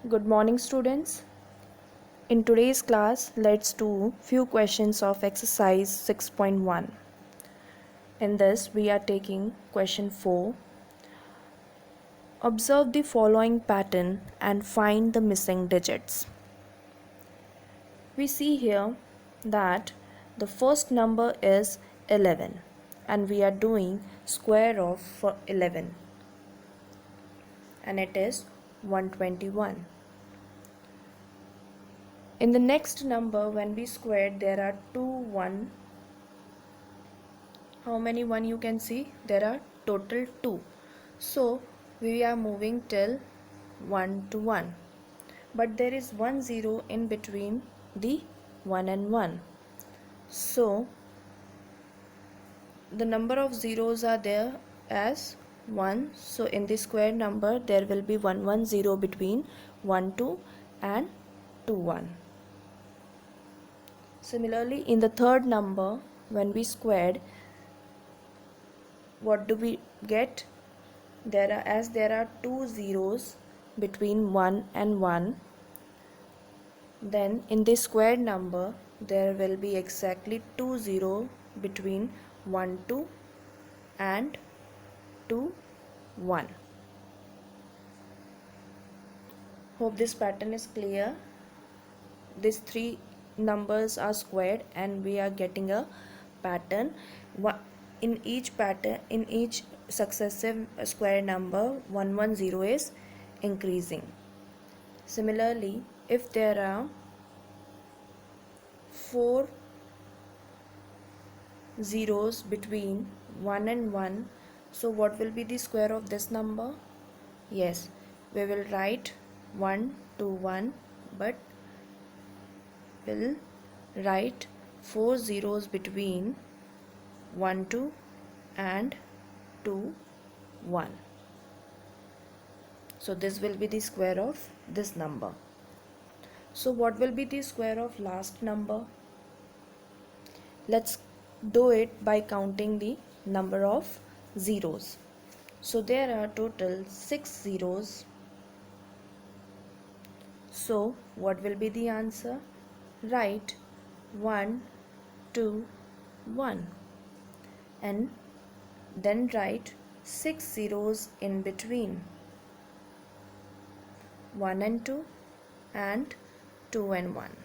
Good morning, students. In today's class, let's do few questions of exercise 6.1. In this, we are taking question 4. Observe the following pattern and find the missing digits. We see here that the first number is 11 and we are doing square of for 11 and it is 121. In the next number, when we squared, there are two 1. How many 1 you can see? There are total 2. So we are moving till 1 to 1. But there is 1 0 in between the 1 and 1. So the number of zeros are there as 1. So in the square number, there will be 1 1 0 between 1 2 and 2 1. Similarly, in the third number, when we squared, what do we get? There are two zeros between 1 and 1, then in this squared number there will be exactly 2 0 between 1 2 and 2 1. Hope this pattern is clear. These three numbers are squared and we are getting a pattern. In each successive square number, 110 is increasing. Similarly, if there are 4 zeros between 1 and 1, so what will be the square of this number? Yes, we will write 1 to 1, but will write 4 zeros between 1 2 and 2 1. So this will be the square of this number. So what will be the square of last number? Let's do it by counting the number of zeros. So there are total 6 zeros. So what will be the answer? Write 1 2 1 and then write 6 zeros in between 1 and 2 and 2 and 1.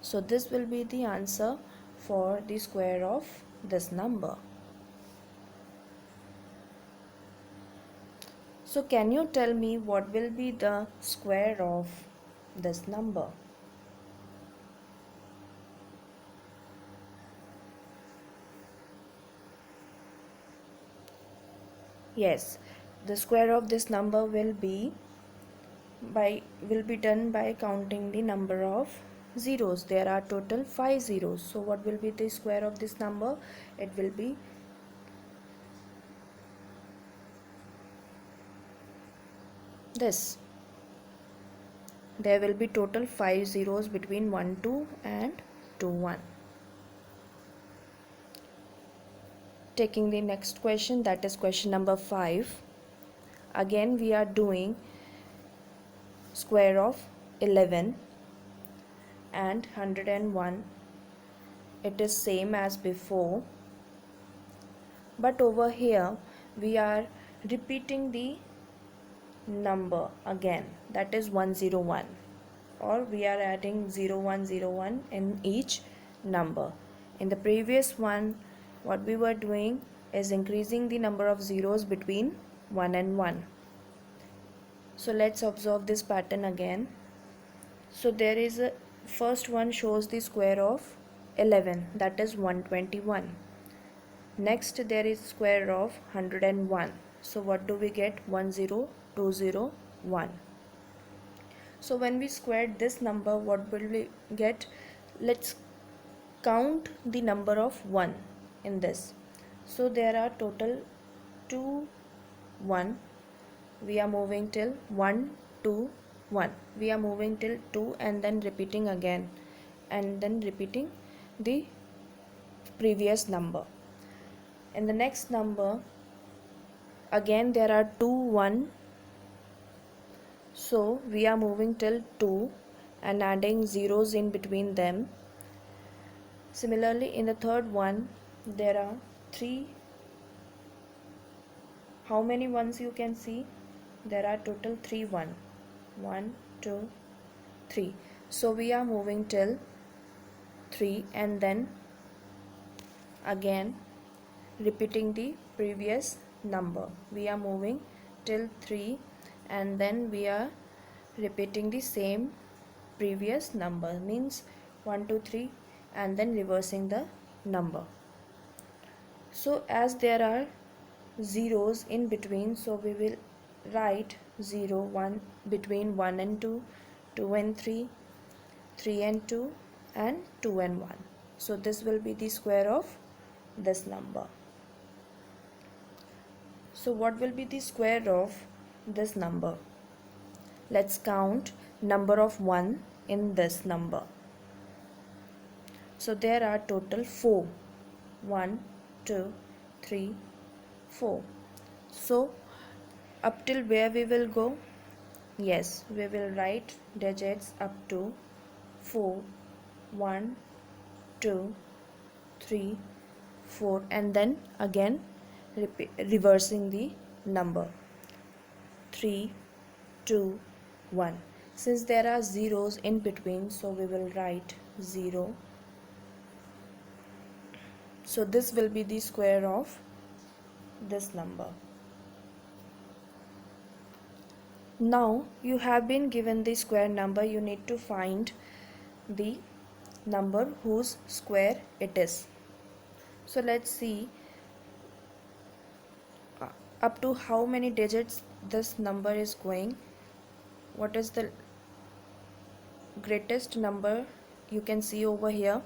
So this will be the answer for the square of this number. So can you tell me what will be the square of this number? Yes, the square of this number will be done by counting the number of zeros. There are total 5 zeros. So what will be the square of this number? It will be this. There will be total 5 zeros between 1 2 and 2 1. Taking the next question, that is question number 5. Again we are doing square of 11 and 101. It is same as before, but over here we are repeating the number again, that is 101, or we are adding 0101 in each number. In the previous one, what we were doing is increasing the number of zeros between 1 and 1. So let's observe this pattern again. So there is a first one shows the square of 11, that is 121. Next there is square of 101. So what do we get? 10201. So when we squared this number, what will we get? Let's count the number of 1 in this. So there are total 2 1. We are moving till 1 2 1. We are moving till 2 and then repeating again and then repeating the previous number. In the next number, again there are 2 1. So we are moving till 2 and adding zeros in between them. Similarly, in the third one, there are 3. How many ones you can see? There are total 3 1. 1, 2, 3. So we are moving till 3 and then again repeating the previous number. We are moving till 3 and then we are repeating the same previous number, means 1 2 3 and then reversing the number. So as there are zeros in between, so we will write 0 1 between 1 and 2, 2 and 3, 3 and 2 and 2 and 1. So this will be the square of this number. So what will be the square of this number? Let's count number of 1 in this number. So there are total 4. 1 2 3 4. So up till where we will go? Yes, we will write digits up to 4, 1 2 3 4 and then again reversing the number 3 2 1. Since there are zeros in between, so we will write 0. So this will be the square of this number. Now you have been given the square number, you need to find the number whose square it is. So let's see up to how many digits this number is going. What is the greatest number you can see over here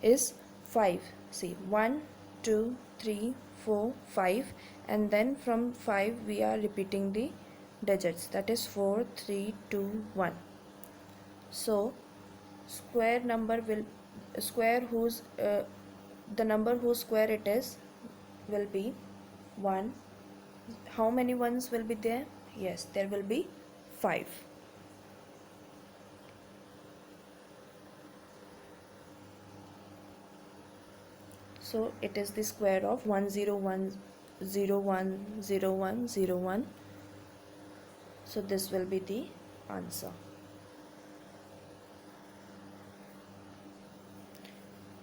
is 5. See 1 2 3 4 5 and then from 5 we are repeating the digits, that is 4 3 2 1. So square number will the number whose square it is will be 1. How many ones will be there? Yes, there will be 5. So it is the square of 101010101. So this will be the answer.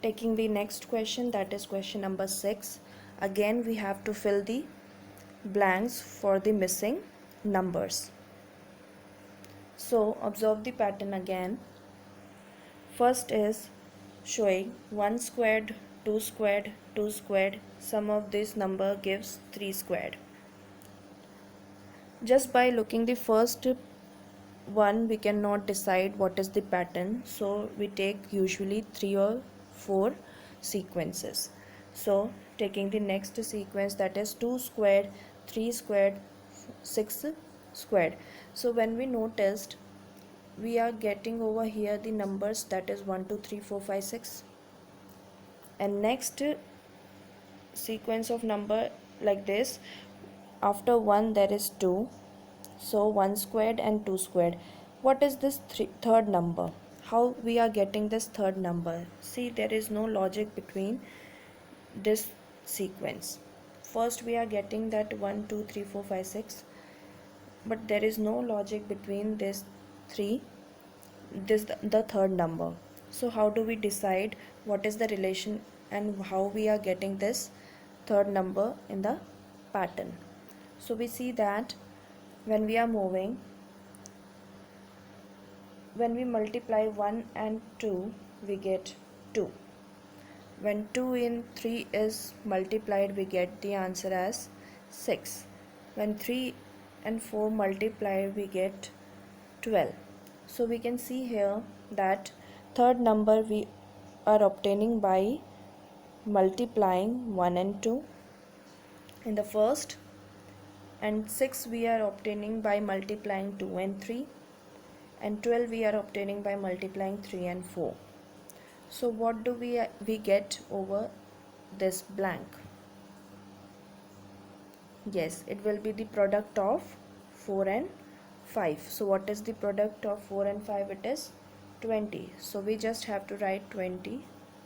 Taking the next question, that is question number 6. Again we have to fill the blanks for the missing numbers. So observe the pattern again. First is showing 1 squared, 2 squared, 2 squared. Sum of this number gives 3 squared. Just by looking the first one we cannot decide what is the pattern, so we take usually 3 or 4 sequences. So taking the next sequence, that is 2 squared, 3 squared, 6 squared. So when we noticed, we are getting over here the numbers, that is 1 2 3 4 5 6, and next sequence of number like this. After 1 there is 2, so 1 squared and 2 squared. What is this third number? How we are getting this third number? See, there is no logic between this sequence. First we are getting that 1 2 3 4 5 6, but there is no logic between this the third number. So how do we decide what is the relation and how we are getting this third number in the pattern? So we see that when we are moving, when we multiply 1 and 2 we get 2. When 2 in 3 is multiplied we get the answer as 6. When 3 and 4 multiplied we get 12. So we can see here that third number we are obtaining by multiplying 1 and 2 in the first, and 6 we are obtaining by multiplying 2 and 3, and 12 we are obtaining by multiplying 3 and 4. So what do we get over this blank? Yes, it will be the product of 4 and 5. So what is the product of 4 and 5? It is 20. So we just have to write 20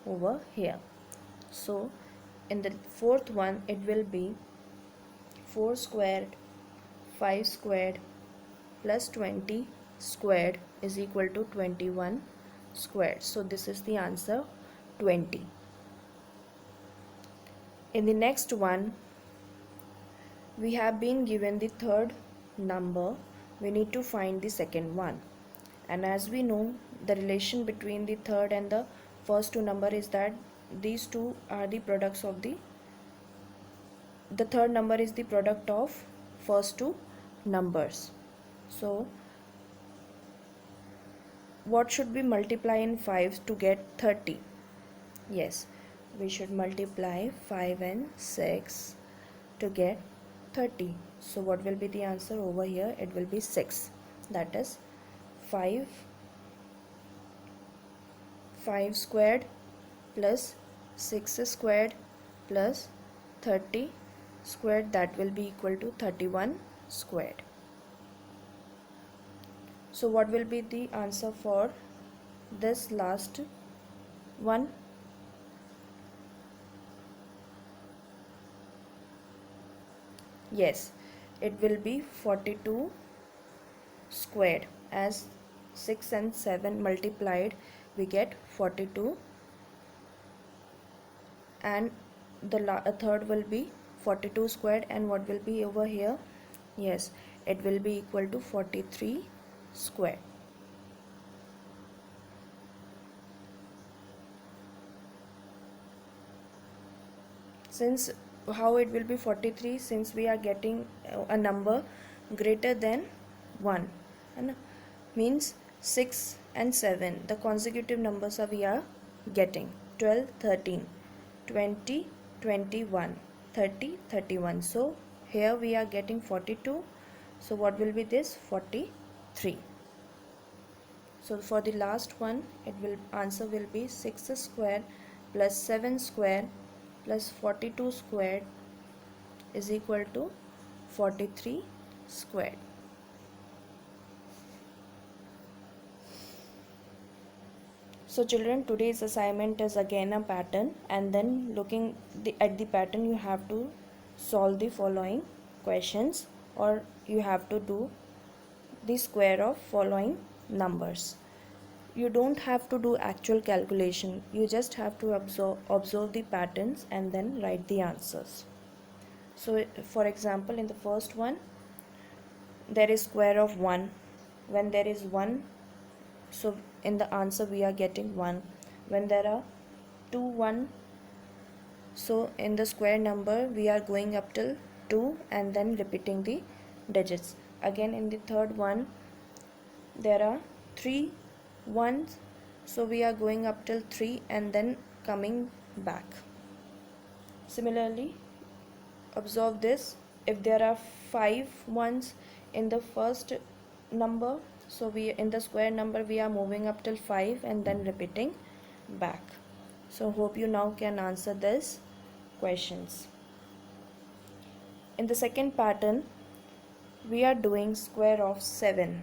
over here. So in the fourth one it will be 4 squared 5 squared plus 20 squared is equal to 21 squared. So this is the answer, 20. In the next one, we have been given the third number. We need to find the second one. And as we know, the relation between the third and the first two number is that these two are the products of the third number is the product of first two numbers. So what should we multiply in 5 to get 30? Yes, we should multiply 5 and 6 to get 30. So what will be the answer over here? It will be 6. That is 5 squared plus 6 squared plus 30 squared, that will be equal to 31 squared. So what will be the answer for this last one? Yes, it will be 42 squared, as 6 and 7 multiplied we get 42, and the third will be 42 squared, and what will be over here? Yes, it will be equal to 43 squared. Since how it will be 43? Since we are getting a number greater than 1, and means 6 and 7, the consecutive numbers we are getting 12, 13, 20, 21, 30, 31. So here we are getting 42. So what will be this? 43. So for the last one, answer will be 6 square plus 7 square plus 42 squared is equal to 43 squared. So children, today's assignment is again a pattern, and then looking at the pattern you have to solve the following questions, or you have to do the square of following numbers. You don't have to do actual calculation, you just have to observe the patterns and then write the answers. So for example, in the first one there is square of 1. When there is 1, so in the answer we are getting 1. When there are 2 1, so in the square number we are going up till 2 and then repeating the digits. Again in the third one there are 3 1s, so we are going up till 3 and then coming back. Similarly, observe this, if there are 5 1s in the first number, so we in the square number we are moving up till 5 and then repeating back. So hope you now can answer this questions. In the second pattern we are doing square of 7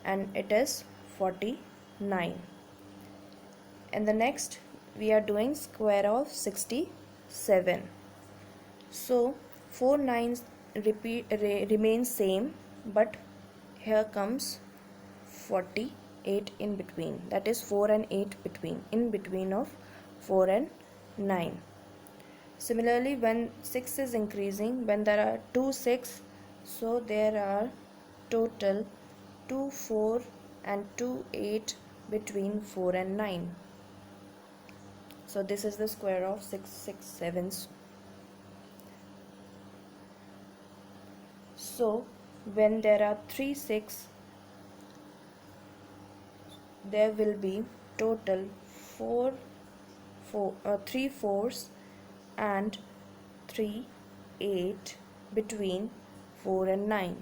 and it is 49. And the next we are doing square of 67. So 4 9s remain same, but here comes 48 in between, that is 4 and 8 in between of 4 and 9. Similarly, when 6 is increasing, when there are 2 6, so there are total 2 4 and 2 8 between 4 and 9. So this is the square of 6 6 7. So when there are 3 6, there will be total 3 4s and 3 8 between 4 and 9.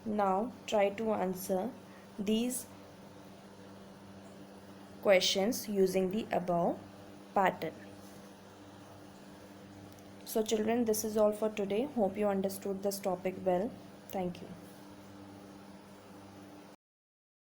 Now try to answer these questions using the above pattern. So children, this is all for today. Hope you understood this topic well. Thank you.